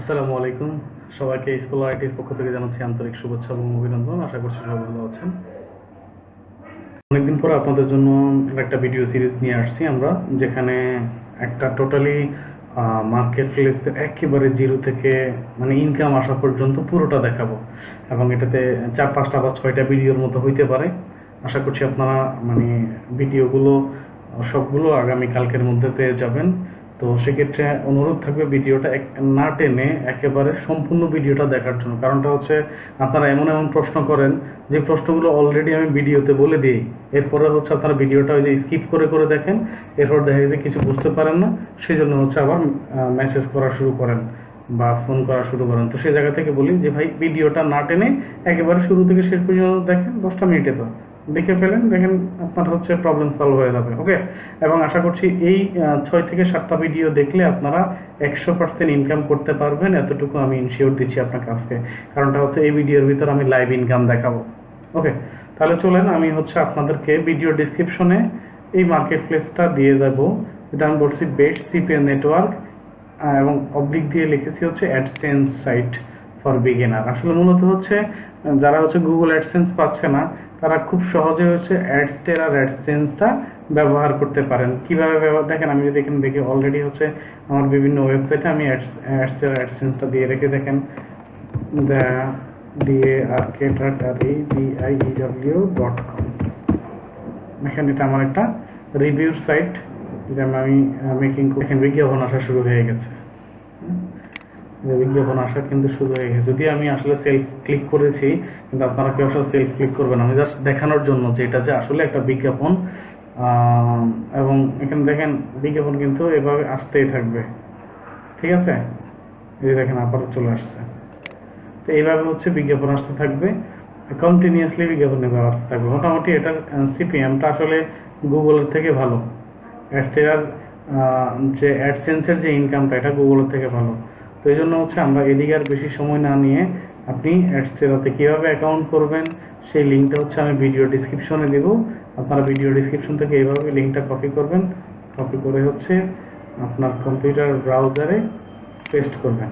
আসসালামু আলাইকুম। সবাইকে স্কুল আইটির পক্ষ থেকে জানাচ্ছি আন্তরিক শুভেচ্ছা এবং অভিনন্দন। আশা করছি সবাই ভালো আছেন। অনেকদিন পরে আপনাদের জন্য একটা ভিডিও সিরিজ নিয়ে আসছি আমরা, যেখানে একটা টোটালি মার্কেট প্লেস একেবারে জিরো থেকে মানে ইনকাম আসা পর্যন্ত পুরোটা দেখাবো, এবং এটাতে 4-5টা বা 6টা ভিডিওর মতো হইতে পারে। আশা করছি আপনারা মানে ভিডিওগুলো সবগুলো আগামী কালকের মধ্যে পেয়ে যাবেন। তো সেক্ষেত্রে অনুরোধ থাকবে ভিডিওটা না টেনে একেবারে সম্পূর্ণ ভিডিওটা দেখার জন্য। কারণটা হচ্ছে আপনারা এমন এমন প্রশ্ন করেন যে প্রশ্নগুলো অলরেডি আমি ভিডিওতে বলে দিই, এরপরে হচ্ছে আপনারা ভিডিওটা ওই যে স্কিপ করে করে দেখেন, এরপর দেখা যায় কিছু বুঝতে পারেন না, সেই জন্য হচ্ছে আবার মেসেজ করা শুরু করেন বা ফোন করা শুরু করেন। তো সেই জায়গা থেকে বলি যে ভাই ভিডিওটা না টেনে একেবারে শুরু থেকে শেষ পর্যন্ত দেখেন, 10টা মিনিটে তো দেখে ফেলেন, দেখেন আপনার হচ্ছে প্রবলেম সলভ হয়ে যাবে। ওকে, এবং আশা করছি এই 6 থেকে 7টা ভিডিও দেখলে আপনারা 100% ইনকাম করতে পারবেন, এতটুকু আমি ইনশিওর দিচ্ছি আপনার কাছে। কারণটা হচ্ছে এই ভিডিওর ভিতর আমি লাইভ ইনকাম দেখাবো। ওকে, তাহলে চলেন আমি হচ্ছে আপনাদেরকে ভিডিও ডিসক্রিপশনে এই মার্কেট প্লেসটা দিয়ে যাব। এটা আমি বলছি বেস্ট সিপিএন নেটওয়ার্ক, এবং অবলিক দিয়ে লিখেছি হচ্ছে অ্যাডসেন্স সাইট ফর বিগিনার। আসলে মূলত হচ্ছে যারা হচ্ছে গুগল অ্যাডসেন্স পাচ্ছে না, তারা খুব সহজে হচ্ছে অ্যাডস্টেরা অ্যাডসেন্সটা ব্যবহার করতে পারেন। কিভাবে ব্যবহার দেখেন, আমি যদি এখানে দেখি অলরেডি হচ্ছে আমার বিভিন্ন ওয়েবসাইটে আমি অ্যাডস্টেরা অ্যাডসেন্সটা দিয়ে রেখে দেখেন darkew.com। এখানে এটা আমার একটা রিভিউ সাইট, যেটা আমি মেকিং দেখেন বিজ্ঞাপন আসা শুরু হয়ে গেছে। বিজ্ঞাপন আসা কিন্তু শুরু হয়ে গেছে, যদি আমি আসলে সেলফ ক্লিক করেছি, কিন্তু আপনারা কেউ আসলে সেলফ ক্লিক করবেন, আমি জাস্ট দেখানোর জন্য যে এটা যে আসলে একটা বিজ্ঞাপন। এবং এখানে দেখেন বিজ্ঞাপন কিন্তু এভাবে আসতেই থাকবে, ঠিক আছে? এই দেখেন আবারও চলে আসছে। তো এইভাবে হচ্ছে বিজ্ঞাপন আসতে থাকবে, কন্টিনিউয়াসলি বিজ্ঞাপন এভাবে আসতে থাকবে। মোটামুটি এটার সিপিএমটা আসলে গুগলের থেকে ভালো। অ্যাডসেরার যে অ্যাডসেন্সের যে ইনকামটা, এটা গুগলের থেকে ভালো। তো এই জন্য হচ্ছে আমরা এদিকে আর বেশি সময় না নিয়ে আপনি অ্যাডসেরাতে কীভাবে অ্যাকাউন্ট করবেন সেই লিঙ্কটা হচ্ছে আমি ভিডিও ডিসক্রিপশনে দেব। আপনারা ভিডিও ডিসক্রিপশন থেকে এইভাবে লিঙ্কটা কপি করবেন, কপি করে হচ্ছে আপনার কম্পিউটার ব্রাউজারে পেস্ট করবেন।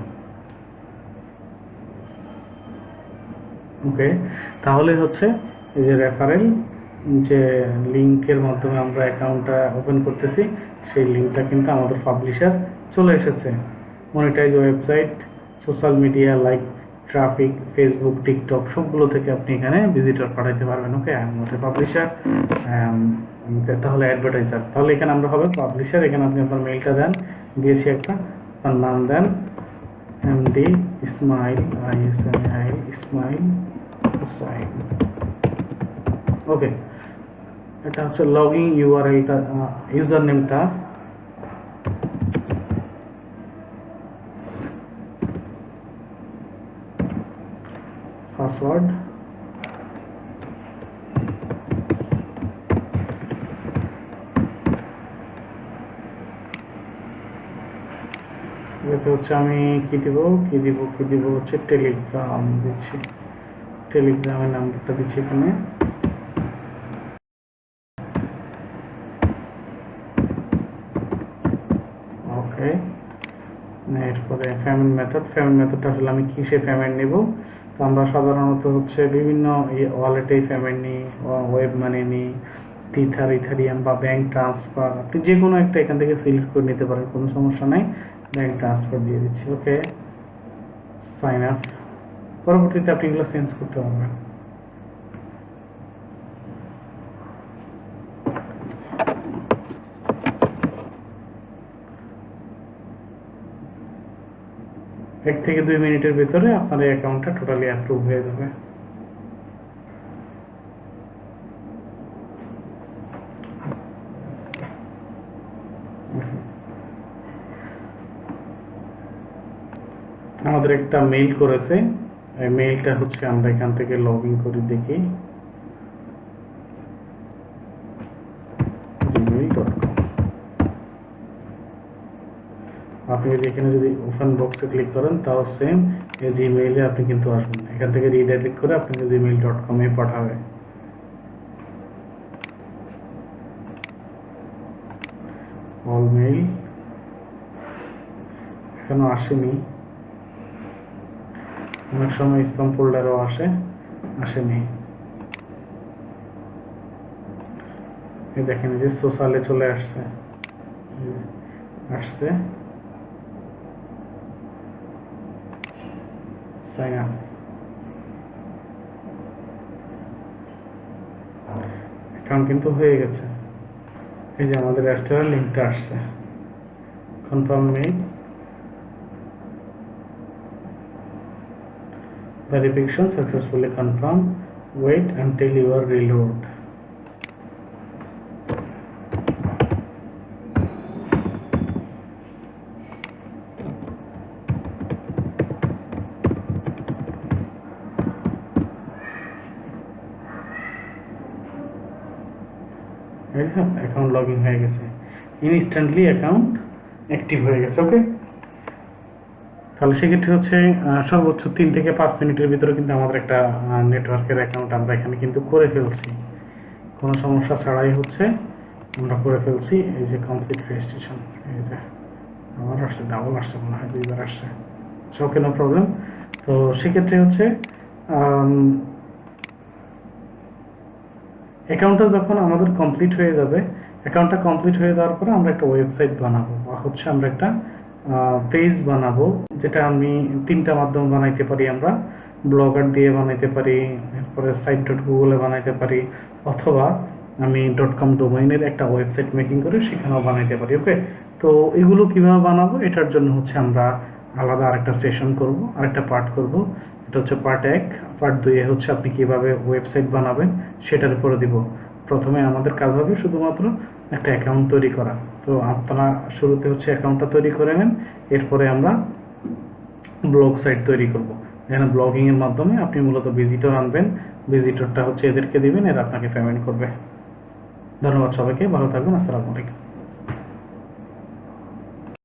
ওকে, তাহলে হচ্ছে এই যে রেফারেল যে লিঙ্কের মাধ্যমে আমরা অ্যাকাউন্টটা ওপেন করতেছি, সেই লিঙ্কটা কিন্তু আমাদের পাবলিশার চলে এসেছে। Monetize website, social media like traffic, Facebook, TikTok সবগুলো থেকে আপনি এখানে ভিজিটর পাঠাইতে পারবেন। ওকে, আমাদের পাবলিশার, তাহলে অ্যাডভার্টাইজার। তাহলে এখানে আমরা হবে পাবলিশার। এখানে আপনি আপনার মেইলটা দেন, দিয়েছি একটা, আপনার নাম দেন এমডি ইসমাইল, ইসমাইল হুসাইন। ওকে, এটা হচ্ছে লগইন ইউআরএলটা, ইউজার নেমটা পাসওয়ার্ড, এটাতে হচ্ছে আমি কি দিব হচ্ছে টেলিগ্রাম দিচ্ছি, টেলিগ্রামের নাম্বারটা দিচ্ছি এখানে। ওকে, এরপরে পেমেন্ট মেথডটা আসলে আমি কিসে পেমেন্ট নেব? তো আমরা সাধারণত হচ্ছে বিভিন্ন ওয়ালেটেই পেমেন্ট নিই, ওয়েব মানি নিই, ইথারিয়াম বা ব্যাংক ট্রান্সফার। আপনি যে কোনো একটা এখান থেকে সিলেক্ট করে নিতে পারেন, কোনো সমস্যা নাই। ব্যাংক ট্রান্সফার দিয়ে দিচ্ছি। ওকে, সাইন আপ। পরবর্তীতে আপনি এগুলো চেঞ্জ করতে পারবেন। এক থেকে 2 মিনিটের ভিতরে আপনার এই অ্যাকাউন্টটা টোটালি অ্যাপ্রুভ হয়ে যাবে। আমাদের একটা মেইল করেছে, এই মেইলটা হচ্ছে আমরা এখান থেকে লগ ইন করে দেখি, gmail.com। আপনি যদি এখানে যদি ওপেন বক্সে ক্লিক করেন, তাও সেম এই জিমেইলে আপনি কিন্তু আসবেন। এখান থেকে রিডাইরেক্ট করে আপনাকে gmail.com এ পাঠাবে। অল মেইল এখনো আসেনি, অনেক সময় স্প্যাম ফোল্ডারও আসেনি। এই দেখেন যে সোশ্যালে চলে আসছে, সাইন আপ। অ্যাকাউন্ট কিন্তু হয়ে গেছে। এই যে আমাদের অ্যাডস্টেরার লিঙ্কটা আসছে, confirm mail verification successfully confirmed, wait until you are reload। Account login হয়ে গেছে, ইনস্ট্যান্টলি অ্যাকাউন্ট অ্যাক্টিভ হয়ে গেছে। ওকে, তাহলে সেক্ষেত্রে হচ্ছে সর্বোচ্চ 3 থেকে 5 মিনিটের ভিতরে কিন্তু আমাদের একটা নেটওয়ার্কের অ্যাকাউন্ট আমরা এখানে কিন্তু করে ফেলছি, কোনো সমস্যা ছাড়াই হচ্ছে আমরা করে ফেলছি। এই যে কমপ্লিট রেজিস্ট্রেশন, এই যে আমার আসছে, ডাবল আসছে মনে হয়, 2বার আসছে। ওকে, নো প্রবলেম। তো সেক্ষেত্রে হচ্ছে অ্যাকাউন্টটা যখন আমাদের কমপ্লিট হয়ে যাবে, অ্যাকাউন্টটা কমপ্লিট হয়ে যাওয়ার পরে আমরা একটা ওয়েবসাইট বানাবো, বা হচ্ছে আমরা একটা পেজ বানাবো, যেটা আমি 3টা মাধ্যমে বানাইতে পারি। আমরা ব্লগার দিয়ে বানাইতে পারি, এরপরে site.google-এ বানাইতে পারি, অথবা আমি .com ডোমেইনের একটা ওয়েবসাইট মেকিং করে সেখানেও বানাইতে পারি। ওকে, তো এগুলো কিভাবে বানাবো, এটার জন্য হচ্ছে আমরা আলাদা আরেকটা সেশন করব, আরেকটা পার্ট করব। এটা হচ্ছে পার্ট 1। পার্ট 2-এ হচ্ছে আপনি কিভাবে ওয়েবসাইট বানাবেন সেটার উপরে দিব। প্রথমে আমাদের কাজ হবে শুধুমাত্র একটা অ্যাকাউন্ট তৈরি করা। তো আপনারা শুরুতে হচ্ছে অ্যাকাউন্টটা তৈরি করে নেন, এরপরে আমরা ব্লগ সাইট তৈরি করব, যেখানে ব্লগিং এর মাধ্যমে আপনি মূলত ভিজিটর আনবেন, ভিজিটরটা হচ্ছে এদেরকে দিবেন, এরা আপনাকে পেমেন্ট করবে। ধন্যবাদ সবাইকে, ভালো থাকবেন। আসসালামু আলাইকুম।